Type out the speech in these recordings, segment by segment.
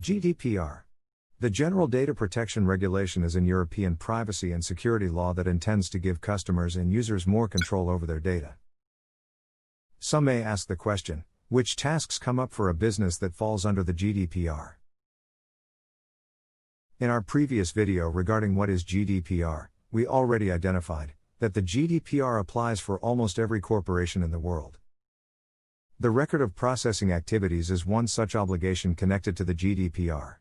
GDPR. The General Data Protection Regulation is an European privacy and security law that intends to give customers and users more control over their data. Some may ask the question, which tasks come up for a business that falls under the GDPR? In our previous video regarding what is GDPR, we already identified that the GDPR applies for almost every corporation in the world. The record of processing activities is one such obligation connected to the GDPR.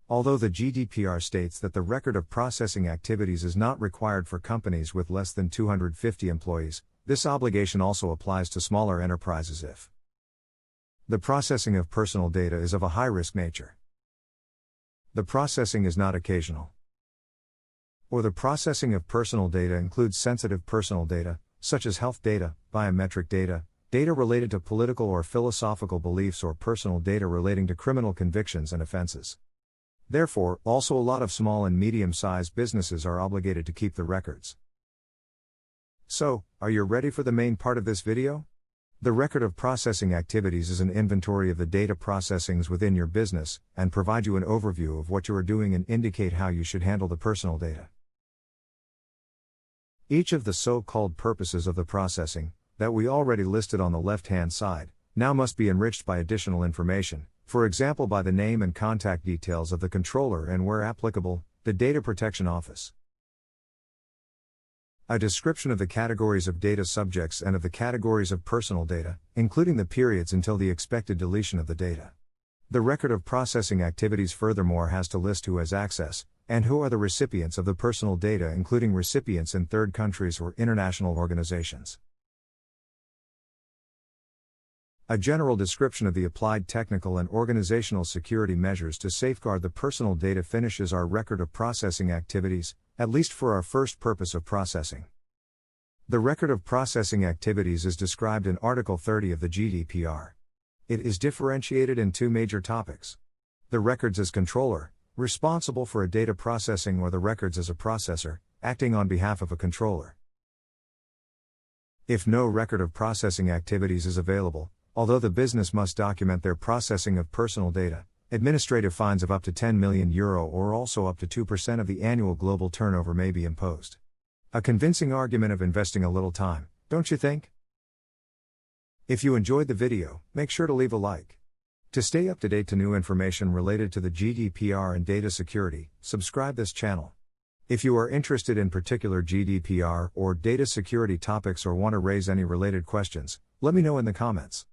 Although the GDPR states that the record of processing activities is not required for companies with less than 250 employees, this obligation also applies to smaller enterprises if the processing of personal data is of a high-risk nature. The processing is not occasional. Or the processing of personal data includes sensitive personal data, such as health data, biometric data, data related to political or philosophical beliefs, or personal data relating to criminal convictions and offenses. Therefore, also a lot of small and medium-sized businesses are obligated to keep the records. So, are you ready for the main part of this video? The record of processing activities is an inventory of the data processings within your business, and provide you an overview of what you are doing and indicate how you should handle the personal data. Each of the so-called purposes of the processing, that we already listed on the left-hand side, now must be enriched by additional information, for example by the name and contact details of the controller and, where applicable, the Data Protection Office. A description of the categories of data subjects and of the categories of personal data, including the periods until the expected deletion of the data. The record of processing activities furthermore has to list who has access, and who are the recipients of the personal data, including recipients in third countries or international organizations. A general description of the applied technical and organizational security measures to safeguard the personal data finishes our record of processing activities, at least for our first purpose of processing. The record of processing activities is described in Article 30 of the GDPR. It is differentiated in two major topics: the records as controller, responsible for a data processing, or the records as a processor, acting on behalf of a controller. If no record of processing activities is available, although the business must document their processing of personal data, administrative fines of up to €10 million or also up to 2% of the annual global turnover may be imposed. A convincing argument of investing a little time, don't you think? If you enjoyed the video, make sure to leave a like. To stay up to date to new information related to the GDPR and data security, subscribe this channel. If you are interested in particular GDPR or data security topics or want to raise any related questions, let me know in the comments.